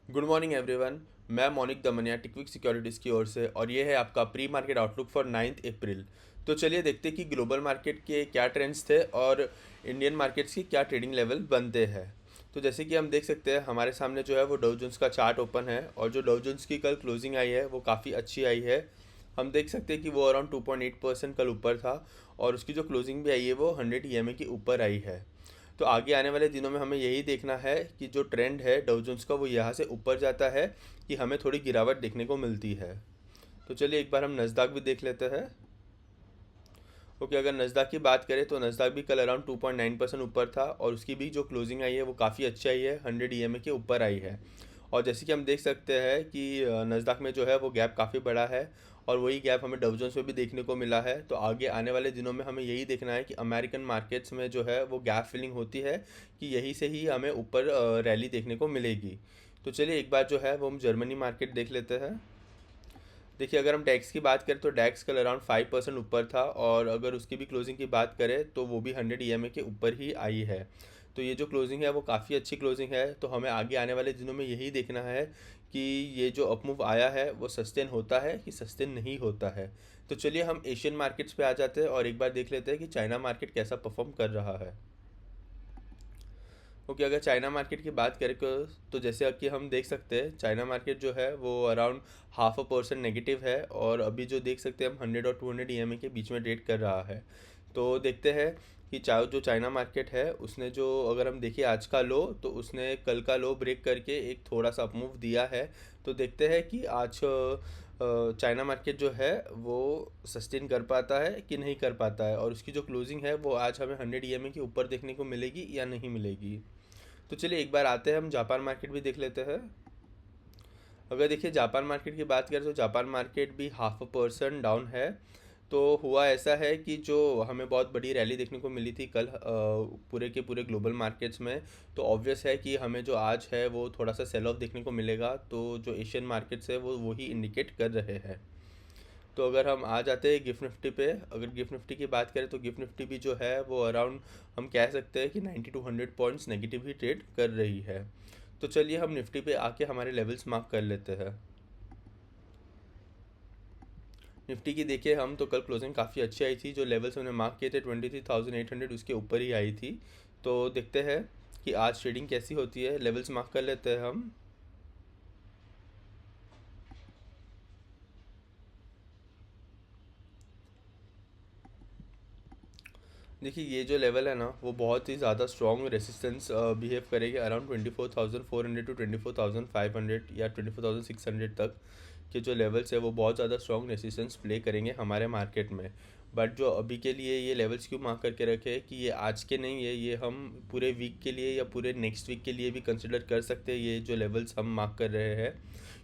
Good morning everyone. मैं monic Damania टिकविक securities की ओर से और ये है आपका प्री मार्केट आउटलुक फॉर 9 अप्रैल। तो चलिए देखते हैं कि ग्लोबल मार्केट के क्या ट्रेंड्स थे और इंडियन मार्केट्स की क्या ट्रेडिंग लेवल बनते हैं। तो जैसे कि हम देख सकते हैं हमारे सामने जो है वो डाउ जोन्स का चार्ट ओपन है और जो डाउ जोन्स की कल क्लोजिंग आई है वो काफ़ी अच्छी आई है। हम देख सकते हैं कि वो अराउंड 2.8% कल ऊपर था और उसकी जो क्लोजिंग भी आई है वो 100 ईएमए के ऊपर आई है। तो आगे आने वाले दिनों में हमें यही देखना है कि जो ट्रेंड है डाउ जोन्स का वो यहाँ से ऊपर जाता है कि हमें थोड़ी गिरावट देखने को मिलती है। तो चलिए एक बार हम नज़दाक भी देख लेते हैं। ओके, अगर नज़दाक की बात करें तो नज़दाक भी कल अराउंड 2.9% ऊपर था और उसकी भी जो क्लोजिंग आई है वो काफ़ी अच्छी आई है, 100 ईएमए के ऊपर आई है। और जैसे कि हम देख सकते हैं कि नज़दाक में जो है वो गैप काफ़ी बड़ा है और वही गैप हमें डाउ जोन्स में भी देखने को मिला है। तो आगे आने वाले दिनों में हमें यही देखना है कि अमेरिकन मार्केट्स में जो है वो गैप फिलिंग होती है कि यहीं से ही हमें ऊपर रैली देखने को मिलेगी। तो चलिए एक बार जो है वो हम जर्मनी मार्केट देख लेते हैं। देखिए, अगर हम डैक्स की बात करें तो डैक्स कल अराउंड 5% ऊपर था और अगर उसकी भी क्लोजिंग की बात करें तो वो भी 100 ईएमए के ऊपर ही आई है। तो ये जो क्लोजिंग है वो काफ़ी अच्छी क्लोजिंग है। तो हमें आगे आने वाले दिनों में यही देखना है कि ये जो अपमूव आया है वो सस्टेन होता है कि सस्टेन नहीं होता है। तो चलिए हम एशियन मार्केट्स पे आ जाते हैं और एक बार देख लेते हैं कि चाइना मार्केट कैसा परफॉर्म कर रहा है। ओके, अगर चाइना मार्केट की बात करें तो जैसे कि हम देख सकते हैं चाइना मार्केट जो है वो अराउंड 0.5% नेगेटिव है और अभी जो देख सकते हैं हम 100 और 200 ईएमए के बीच में ट्रेड कर रहा है। तो देखते हैं कि जो चाइना मार्केट है उसने जो अगर हम देखिए आज का लो तो उसने कल का लो ब्रेक करके एक थोड़ा सा अपमूव दिया है। तो देखते हैं कि आज चाइना मार्केट जो है वो सस्टेन कर पाता है कि नहीं कर पाता है और उसकी जो क्लोजिंग है वो आज हमें 100 ईएमए के ऊपर देखने को मिलेगी या नहीं मिलेगी। तो चलिए एक बार आते हैं हम जापान मार्केट भी देख लेते हैं। अगर देखिए जापान मार्केट की बात करें तो जापान मार्केट भी 0.5% डाउन है। तो हुआ ऐसा है कि जो हमें बहुत बड़ी रैली देखने को मिली थी कल पूरे के पूरे ग्लोबल मार्केट्स में। तो ऑब्वियस है कि हमें जो आज है वो थोड़ा सा सेल ऑफ देखने को मिलेगा। तो जो एशियन मार्केट्स है वो वही इंडिकेट कर रहे हैं। तो अगर हम आ जाते हैं गिफ्ट निफ्टी पे, अगर गिफ्ट निफ्टी की बात करें तो गिफ्ट निफ्टी भी जो है वो अराउंड हम कह सकते हैं कि 90 टू 100 पॉइंट्स नेगेटिव ही ट्रेड कर रही है। तो चलिए हम निफ्टी पे आके हमारे लेवल्स मार्क कर लेते हैं। निफ्टी की देखिए हम तो कल क्लोजिंग काफ़ी अच्छी आई थी, जो लेवल्स हमने मार्क किए थे 23,800 उसके ऊपर ही आई थी। तो देखते हैं कि आज ट्रेडिंग कैसी होती है, लेवल्स मार्क कर लेते हैं हम। देखिए ये जो लेवल है ना वो बहुत ही ज़्यादा स्ट्रॉन्ग रेसिस्टेंस बिहेव करेगी अराउंड 24,400 टू 24,500 या 24,600 तक के जो लेवल्स है वो बहुत ज़्यादा स्ट्रॉन्ग रेसिस्टेंस प्ले करेंगे हमारे मार्केट में। बट जो अभी के लिए ये लेवल्स क्यों मार्क करके रखे हैं कि ये आज के नहीं है, ये हम पूरे वीक के लिए या पूरे नेक्स्ट वीक के लिए भी कंसिडर कर सकते हैं ये जो लेवल्स हम मार्क कर रहे हैं।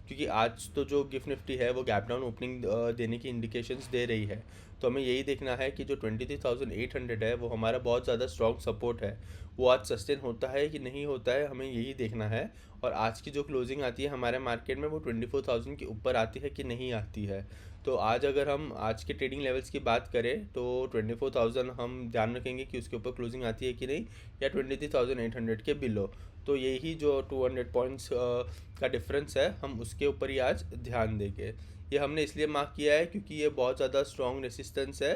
क्योंकि आज तो जो गिफ्ट निफ्टी है वो गैप डाउन ओपनिंग देने की इंडिकेशंस दे रही है। तो हमें यही देखना है कि जो 23,800 है वो हमारा बहुत ज़्यादा स्ट्रॉन्ग सपोर्ट है, वो आज सस्टेन होता है कि नहीं होता है, हमें यही देखना है। और आज की जो क्लोजिंग आती है हमारे मार्केट में वो 24,000 के ऊपर आती है कि नहीं आती है। तो आज अगर हम आज के ट्रेडिंग लेवल्स की बात करें तो 24,000 हम ध्यान रखेंगे कि उसके ऊपर क्लोजिंग आती है कि नहीं, या 23,800 के बिलो। तो यही जो 200 पॉइंट्स का डिफरेंस है हम उसके ऊपर ही आज ध्यान देंगे। ये हमने इसलिए मार्क किया है क्योंकि ये बहुत ज़्यादा स्ट्रॉन्ग रेसिस्टेंस है,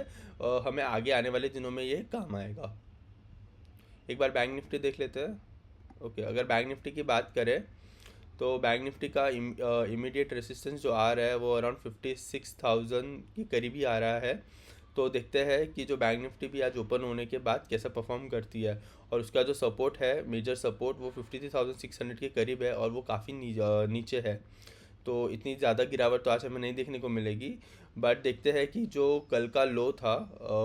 हमें आगे आने वाले दिनों में ये काम आएगा। एक बार बैंक निफ्टी देख लेते हैं। ओके, अगर बैंक निफ्टी की बात करें तो बैंक निफ्टी का इमीडिएट रेसिस्टेंस जो आ रहा है वो अराउंड 56,000 के करीब ही आ रहा है। तो देखते हैं कि जो बैंक निफ्टी भी आज ओपन होने के बाद कैसा परफॉर्म करती है। और उसका जो सपोर्ट है, मेजर सपोर्ट, वो 53,600 के करीब है और वो काफ़ी नीचे है। तो इतनी ज़्यादा गिरावट तो आज हमें नहीं देखने को मिलेगी। बट देखते हैं कि जो कल का लो था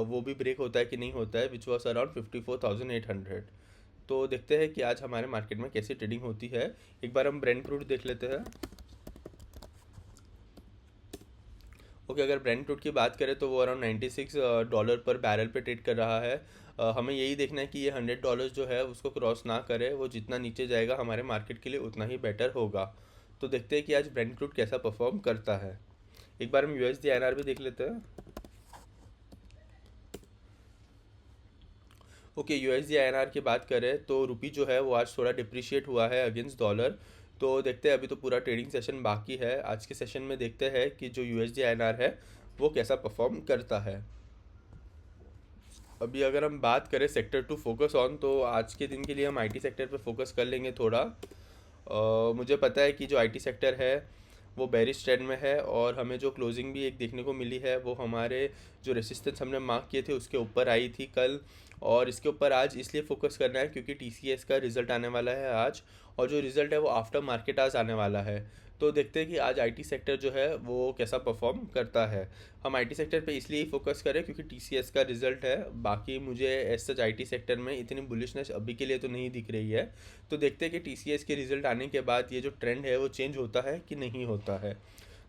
वो भी ब्रेक होता है कि नहीं होता है, विच वॉज अराउंड 54,800। तो देखते हैं कि आज हमारे मार्केट में कैसी ट्रेडिंग होती है। एक बार हम ब्रेंट क्रूड देख लेते हैं। ओके, अगर ब्रेंट क्रूड की बात करें तो वो अराउंड 96 डॉलर पर बैरल पे ट्रेड कर रहा है। हमें यही देखना है कि ये $100 जो है उसको क्रॉस ना करे, वो जितना नीचे जाएगा हमारे मार्केट के लिए उतना ही बेटर होगा। तो देखते हैं कि आज ब्रेंट क्रूड कैसा परफॉर्म करता है। एक बार हम यूएसडी आईएनआर भी देख लेते हैं। ओके, यूएसडी आईएनआर की बात करें तो रुपी जो है वो आज थोड़ा डिप्रिशिएट हुआ है अगेंस्ट डॉलर। तो देखते हैं, अभी तो पूरा ट्रेडिंग सेशन बाकी है। आज के सेशन में देखते हैं कि जो यूएसडी आईएनआर है वो कैसा परफॉर्म करता है। अभी अगर हम बात करें सेक्टर टू फोकस ऑन, तो आज के दिन के लिए हम आईटी सेक्टर पे फोकस कर लेंगे थोड़ा। मुझे पता है कि जो आईटी सेक्टर है वो बेरिश ट्रेंड में है, और हमें जो क्लोजिंग भी एक देखने को मिली है वो हमारे जो रेसिस्टेंस हमने मार्क किए थे उसके ऊपर आई थी कल। और इसके ऊपर आज इसलिए फोकस करना है क्योंकि टीसीएस का रिज़ल्ट आने वाला है आज, और जो रिज़ल्ट है वो आफ्टर मार्केट आज आने वाला है। तो देखते हैं कि आज आईटी सेक्टर जो है वो कैसा परफॉर्म करता है। हम आईटी सेक्टर पे इसलिए ही फोकस करें क्योंकि टीसीएस का रिज़ल्ट है। बाकी मुझे एज सच आईटी सेक्टर में इतनी बुलिशनेस अभी के लिए तो नहीं दिख रही है। तो देखते हैं कि टीसीएस के रिज़ल्ट आने के बाद ये जो ट्रेंड है वो चेंज होता है कि नहीं होता है।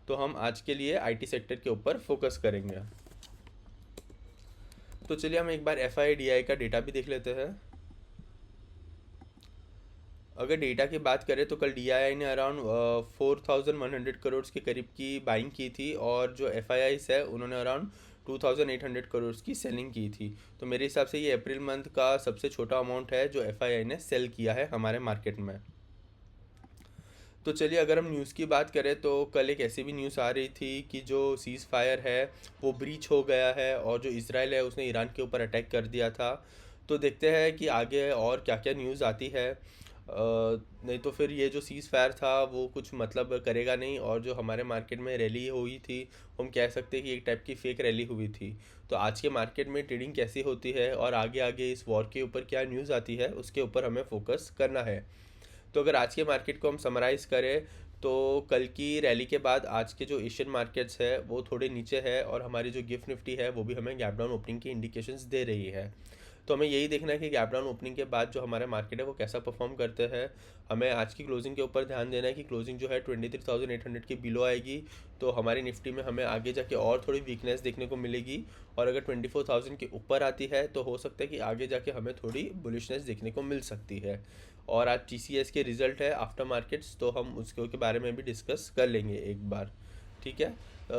तो हम आज के लिए आईटी सेक्टर के ऊपर फोकस करेंगे। तो चलिए हम एक बार एफआईडीआई का डेटा भी देख लेते हैं। अगर डेटा की बात करें तो कल डीआईआई ने अराउंड 4100 करोड़ के करीब की बाइंग की थी, और जो एफआईआईस है उन्होंने अराउंड 2800 करोड़ की सेलिंग की थी। तो मेरे हिसाब से ये अप्रैल मंथ का सबसे छोटा अमाउंट है जो एफआईआई ने सेल किया है हमारे मार्केट में। तो चलिए अगर हम न्यूज़ की बात करें तो कल एक ऐसी भी न्यूज़ आ रही थी कि जो सीज़ फायर है वो ब्रीच हो गया है, और जो इसराइल है उसने ईरान के ऊपर अटैक कर दिया था। तो देखते हैं कि आगे और क्या क्या न्यूज़ आती है। नहीं तो फिर ये जो सीज़ फायर था वो कुछ मतलब करेगा नहीं, और जो हमारे मार्केट में रैली हुई थी हम कह सकते हैं कि एक टाइप की फेक रैली हुई थी। तो आज के मार्केट में ट्रेडिंग कैसी होती है और आगे आगे इस वॉर के ऊपर क्या न्यूज़ आती है उसके ऊपर हमें फोकस करना है। तो अगर आज के मार्केट को हम समराइज़ करें तो कल की रैली के बाद आज के जो एशियन मार्केट्स है वो थोड़े नीचे है, और हमारी जो गिफ्ट निफ्टी है वो भी हमें गैप डाउन ओपनिंग की इंडिकेशंस दे रही है। तो हमें यही देखना है कि गैप डाउन ओपनिंग के बाद जो हमारा मार्केट है वो कैसा परफॉर्म करते हैं। हमें आज की क्लोजिंग के ऊपर ध्यान देना है कि क्लोजिंग जो है 23,800 के बिलो आएगी तो हमारी निफ्टी में हमें आगे जाके और थोड़ी वीकनेस देखने को मिलेगी, और अगर 24,000 के ऊपर आती है तो हो सकता है कि आगे जाके हमें थोड़ी बुलिशनेस देखने को मिल सकती है। और आज टीसीएस के रिज़ल्ट है आफ्टर मार्केट्स, तो हम उसके के बारे में भी डिस्कस कर लेंगे एक बार। ठीक है।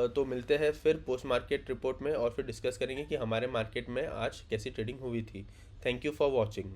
तो मिलते हैं फिर पोस्ट मार्केट रिपोर्ट में, और फिर डिस्कस करेंगे कि हमारे मार्केट में आज कैसी ट्रेडिंग हुई थी। Thank you for watching.